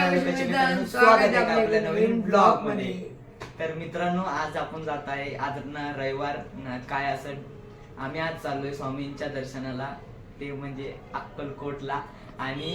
स्वागत आहे आपल्या नवीन ब्लॉग मध्ये. तर मित्रांनो, आज आपण जात आहे, आज ना रविवार काय असं, आम्ही आज चाललोय स्वामींच्या दर्शनाला, ते म्हणजे अक्कलकोटला. आणि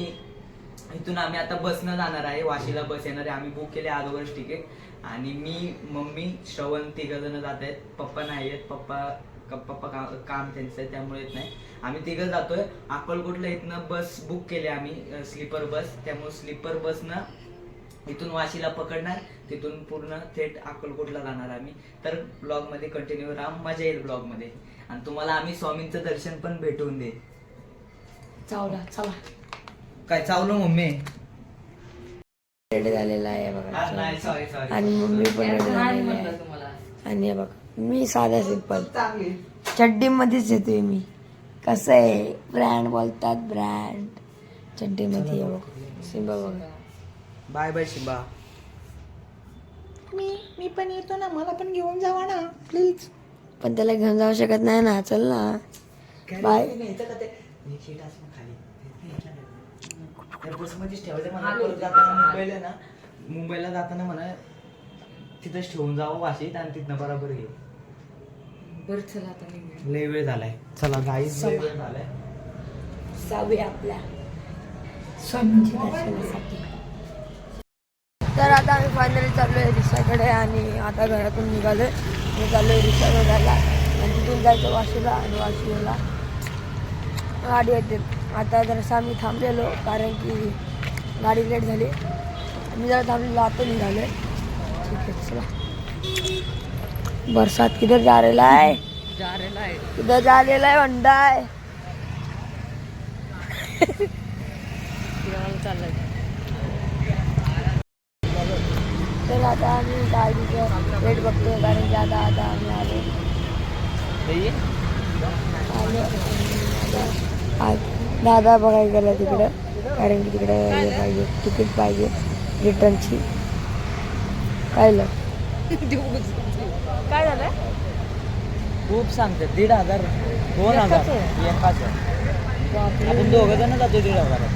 इथून आम्ही आता बसनं जाणार आहे, वाशीला बस येणार आहे. आम्ही बुक केले अगोदरच तिकीट. आणि मी, मम्मी, श्रवण तिघ जण जात आहेत. पप्पा नाही आहेत, पप्पा काम त्यांचं आहे त्यामुळे येत नाही. आम्ही तिघं जातोय अक्कलकोटला. इथनं बस बुक केली आम्ही, स्लीपर बस. त्यामुळे स्लीपर बसनं इथून वाशीला पकडणार, तिथून पूर्ण थेट अक्कलकोटला जाणार आम्ही. तर ब्लॉग मध्ये कंटिन्यू राहा, मजा येईल ब्लॉग मध्ये. आणि तुम्हाला आम्ही स्वामींचं दर्शन पण भेटवून दे. चावला चला. काय चावलं मम्मी? रेडी झालेला आहे बघा. नाही, सॉरी. आणि मम्मी पण रेडी झालेली आहे. आणि बघा, मी साधा सिंपल चड्डी मध्येच येतोय मी. कसं आहे, ब्रँड बोलतात, ब्रँड चड्डी मध्ये. सिंबा बघा. Bye bye शिंबा. मी पण येतो ना, मला पण घेऊन जावा ना प्लीज. पण त्याला घेऊन जाऊ शकत नाही ना, चल ना. बाय. मुंबईला जाताना म्हणा तिथंच ठेवून जावं वाशीत, आणि तिथनं बरोबर घेऊ. बरं चला, आता लय वेळ झालाय. चला गाईस, लय वेळ झालाय. जाऊया आपल्या स्वामींच्या दर्शनासाठी. तर आता आम्ही फायनली चाललोय रिक्षाकडे. आणि आता घरातून निघालोय, मी चाललोय रिक्षा बघायला. आणि तिथून जायचं वाशीला. आणि वाशीला गाडी येते. आता जरासं आम्ही थांबलेलो, कारण की गाडी लेट झाली. मी जरा थांबलेलो, आता निघालोय. ठीक आहे, चला. बरसात किधर जा रहा है? किधर जा रहा है बंदा है? तर आता आम्ही गाडीचं वेट बघतोय, कारण की आता आम्ही आलो. दादा बघायला गेला तिकडं, कारण की तिकडे हे पाहिजे, तिकीट पाहिजे रिटर्नची. पाहिलं काय झालं? खूप सांगते 1,500 2,000 एकाच. आपण दोघं जण जातो 1,500.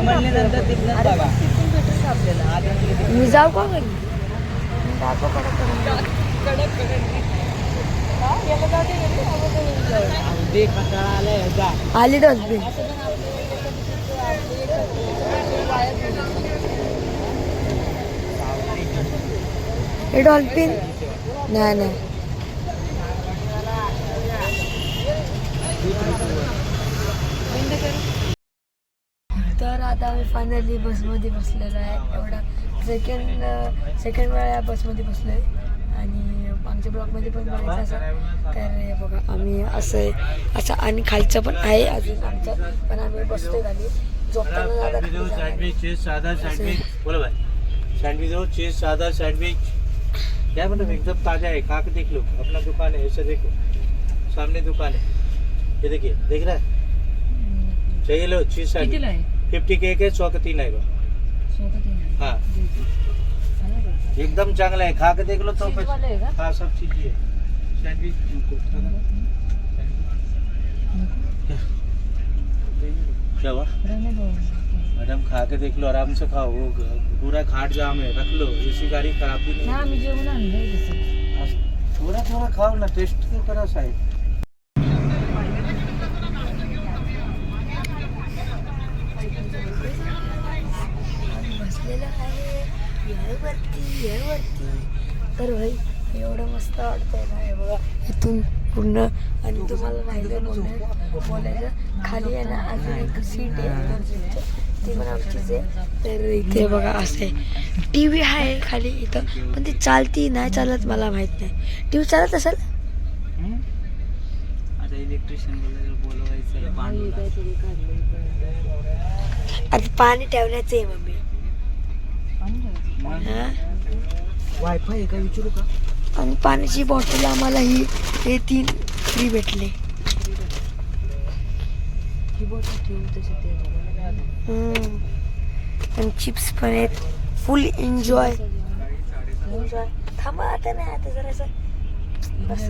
म्हणले नंतर तिथनं बघा. मी जाऊ का घरी? आली डस्टबिन. हे डॉल्फिन नाही. तर आता आम्ही फायनली बसमध्ये बसलेलो आहे. एवढा सेकंड वेळा या बसमध्ये बसलो आहे. आणि आमच्या ब्लॉकमध्ये पण बघायचं असं. तर हे बघा, आम्ही असं आणि खालचं पण आहे अजून आमचं, पण आम्ही बसतोय खाली. झोपताना सैंडविच सादा सैंडविच बोलो भाई. सैंडविच हो, चीज सादा सैंडविच. क्या मतलब एकदम ताजा है, खा के देख लो. अपना दुकान है, ऐसे देखो, सामने दुकान है. ये देखिए, देख रहा है? चाहिए लो चीज सैंडविच. 50 के एक है, 100 का 3 आएगा. हाँ, एकदम चांगला है, खा के देख लो. तो हाँ, सब चीज है. सैंडविच क्या हुआ मैडम? खा के देख लो, आराम से खाओ. वो पूरा घाट जाम है, रख लो. ऐसी गाड़ी खराब भी नहीं. थोड़ा खाओ ना, टेस्ट तो करा साहेब. बसलेलं आहे यावरती. तर भाई एवढं मस्त वाटतंय ना, हे बघा इथून पूर्ण. आणि तुम्हाला राहिलं बोलायचं, खाली आहे ना अजून एक सीट आहे, ती पण आमचीच आहे. तर इथे बघा असं आहे, टी व्ही आहे खाली इथं, पण ती चालती नाही चालत मला माहित नाही. टी व्ही चालत असेल. आता इलेक्ट्रिशियन आता पाणी ठेवण्याचं आहे मम्मी. वायफाय आहे का विचारू का? आणि पाण्याची बॉटल आम्हाला हे 3 फ्री भेटले. आणि चिप्स पण आहेत. फुल एन्जॉय. थांबा, आता नाही, आता जरासं बस.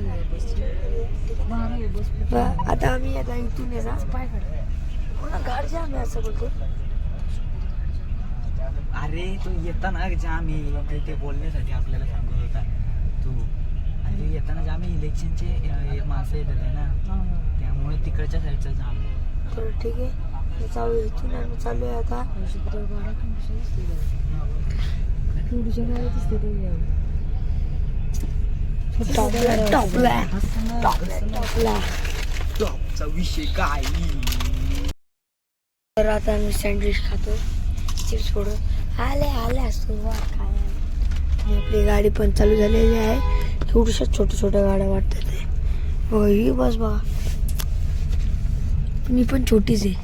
आता आम्ही आता इथून आहे ना, घाट जाम आहे असं बोलतो. अरे तू येताना जाम येईल काही ते बोलण्यासाठी आपल्याला सांगत होता तू. अरे येताना जाम इलेक्शनचे माणसं येतात आहे ना, त्यामुळे तिकडच्या साईडचा जाम. तर ठीक आहे, मी चालू इथून आम्ही चालू आहे आता. टॉपचा विषय काय. तर आता आम्ही सँडविच खातो, चिप्स फोडून आले असतो काय. आणि आपली गाडी पण चालू झालेली आहे. थोड्याशा छोट्या गाड्या वाटतात आहे. हो ही बस बघा, मी पण छोटीच आहे,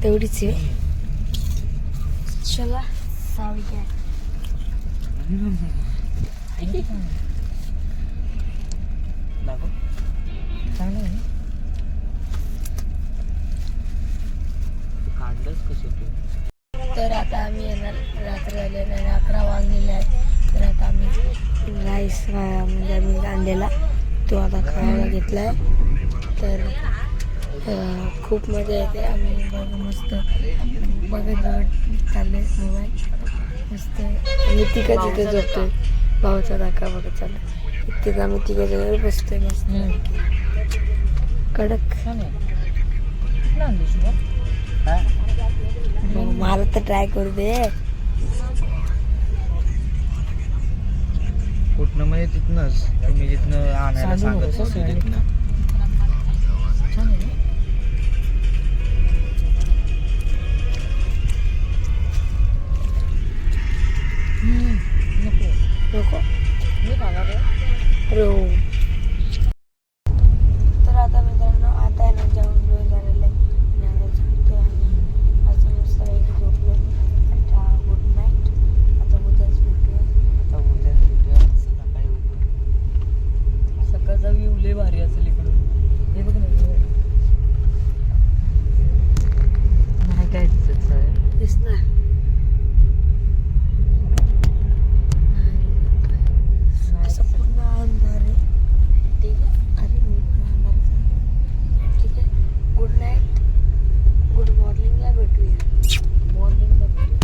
तेवढीच आहे. चला सावी काय दाखव चांगलं आहे. काढलंच कसं तू. तर आता आम्ही येणार, रात्र झालेलं आहे, 11 वाजलेले आहे. तर आता आम्ही राईस म्हणजे आम्ही आणलेला तो आता खायला घेतला आहे. तर खूप मजा येते. आम्ही मस्त बघत चालले मोबाईल मस्त. आम्ही तिघं तिथे झोपतोय, भाऊचा धाका बघत चाललं. इतके आम्ही तिघं जवळ बसतोय मस्त कडक. मला तर ट्राय करू दे. कुठनं म्हणजे तिथनंच तुम्ही जिथनं आणायला सांगत होते तिथनं. नको रो. तर आता मित्रांनो आता आहे ना जेवण वेळ झालेलं आहे आणि आता झोपतोय आणि असं मस्त वेगळी झोपलो. आता गुड नाईट. आता उद्याच भेटूया. सकाळी उठून सकाळचा व्ह्यू लय भारी असेल इकडून. हे बघ ना, नाही काय दिसत सर. दिसणार असं पूर्ण अंधार आहे. ठीक आहे, अरे मी पण अंधार आहे. ठीक आहे, गुड नाईट. गुड मॉर्निंगला भेटूया. मॉर्निंगला भेटू.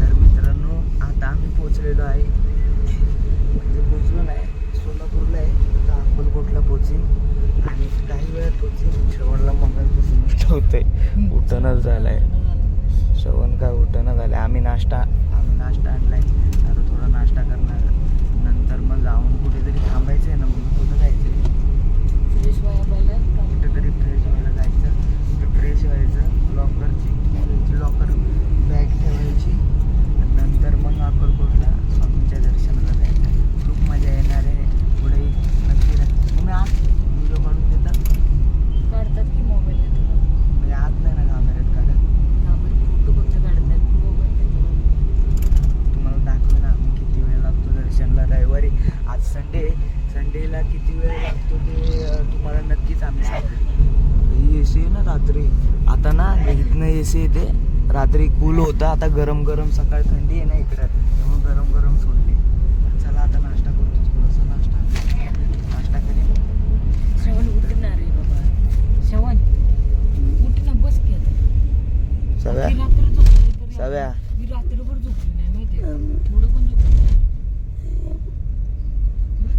तर मित्रांनो आता आम्ही पोचलेलो आहे, म्हणजे पोचलो नाही, सोलापूरला आहे. आता अक्कलकोटला पोचीन आणि काही वेळात पोचीन. श्रवणला मंगळपासून ठेवतोय, उठणच झालाय. श्रवण काय उठणं झालं. आम्ही नाश्ता आणलाय. आता थोडा नाश्ता करणार, नंतर मग जाऊन कुठेतरी थांबायचं आहे ना. मग कुठं जायचं आहे, फ्रेश व्हायला पहिला कुठेतरी फ्रेश व्हायला जायचं. फ्रेश व्हायचं, लॉकर बॅग ठेवायची आणि नंतर मग अक्कलकोटला स्वामींच्या दर्शनाला जायचं. खूप मजा येणार आहे. पुढे नक्की तुम्ही आत व्हिडिओ काढून देतात. काढतात की मोबाईल म्हणजे आत नाही ना कॅमेऱ्यात काढत. फोटो फक्त काढतात, मोबाईल तुम्हाला दाखवलं ना मी किती वेळ लागतो दर्शनला रविवारी. आज संडेला किती वेळ लागतो ते तुम्हाला नक्कीच आम्ही सांगू. ए सी आहे ना रात्री, आता ना इथनं ए सी येते. रात्री कूल होतं, आता गरम गरम. सकाळ थंडी आहे ना इकडं, त्यामुळे गरम गरम सोडली. चला आता नाश्ता करतो, थोडंसं नाश्ता करेन. श्रवण उठणार आहे बाबा. श्रवण उठ ना, बस की आता. सव्या ती रात्र झोपली तरी सव्या मी रात्रभर झोपली नाही माहिती आहे. थोडं पण झोपली नाही.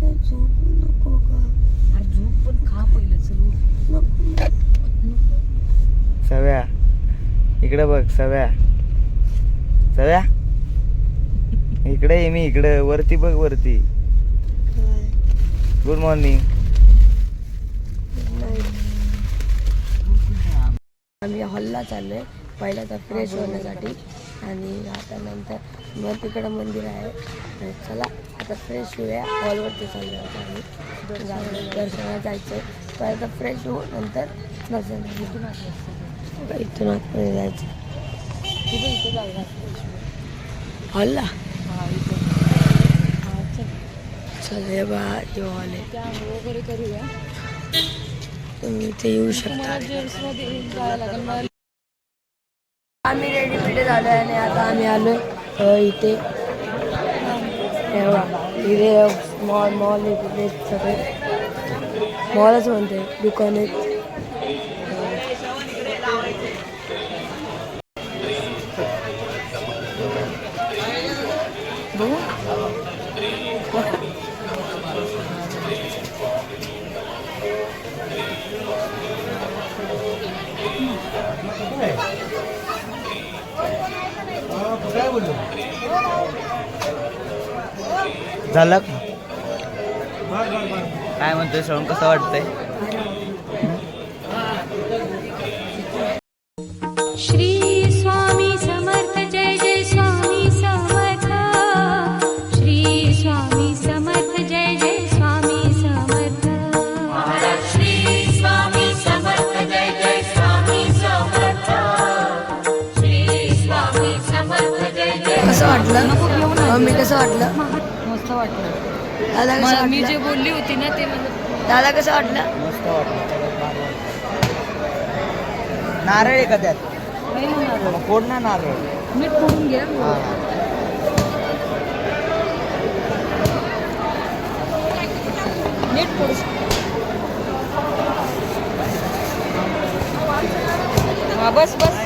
नको का? अरे झोप पण खा पहिलं, चल उठ. सव्या इकडे बघ. सव्या इकडे ये. मी इकडे वरती बघ, वरती. Good morning. आम्ही हॉलला चाललोय पहिला तर फ्रेश होण्यासाठी आणि आता नंतर मग तिकडं मंदिर आहे. आणि चला आता फ्रेश होऊया. हॉलवरती चाललो आता आम्ही दर्शनाला जायचं. तर आता फ्रेश होऊ नंतर दर्शन इथून आतमध्ये जायचं. तिथे इथे जायला हॉलला हा इथं हा चल चल हे बा जो हॉल आहे त्या वगैरे करूया तुम्ही इथे येऊ शकता तुम्हाला जेंट्समध्ये जायला लागेल मला आम्ही रेडीमेड झालो आणि आता आम्ही आलो इथे हे बघा, इथे मॉल आहे तिथे सगळे मॉलच म्हणते दुकान आहेत बघू काय बोललो झालं का? काय म्हणतोय श्रवण, कसं वाटतंय? श्री स्वामी समर्थ जय जय स्वामी समर्थ श्री स्वामी समर्थ जय जय स्वामी समर्थ श्री स्वामी समर्थ जय जय स्वामी समर्थ श्री स्वामी समर्थ जय जय कसं वाटलं मी कसं वाटलं मस्त वाटलं दादा कसं मला मी वाटलं जे बोलली होती ना ते मला दादा कसं वाटलं मस्त वाटलं. नारळ आहे का त्यात? नाही होणार मग फोड ना नारळ. मीठ फोडून घ्या नीट फोडू हा बस बस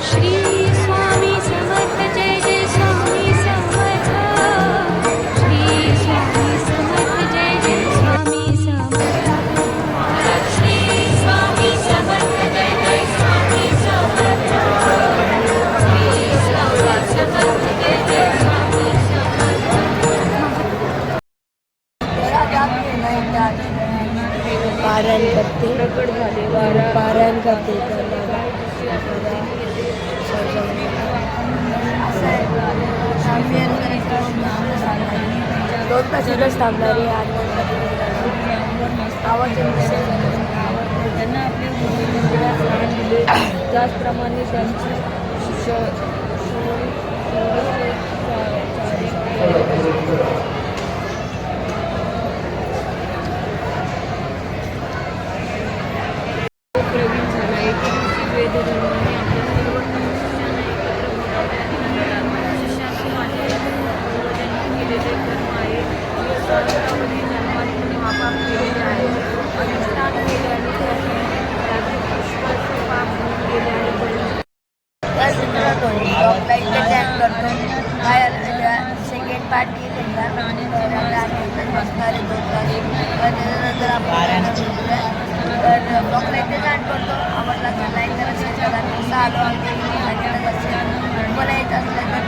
श्री स्वामी समर्थ जय जय स्वामी समर्थ श्री स्वामी समर्थ जय जय स्वामी समर्थ श्री स्वामी समर्थ जय जय स्वामी समर्थ श्री स्वामी समर्थ जय जय स्वामी पारायण करते पारायण करते दोन तास इथंच थांबणारी आवाज त्यांना आपल्या मुलींना स्थान दिले त्याचप्रमाणे त्यांची प्रवीण झाला एके दिवशी वेद धर्माने आपल्या सर्व मनुष्यांना एकत्र बोलावले मनुष्याचे माझे पूर्वजांनी केलेले कर्म आहे संसारामध्ये जन्मात महापाप केलेले आहे अधिष्ठान केले आणि त्याचे पुष्कळचे पाप होऊन गेले आहे सेकंड पार्टी बसणारे त्याच्यानंतर आपण ब्लॉगला इथे जाण करतो आवडला तर लाईक करा शेअर करा आलो तुम्हाला येत असलं तर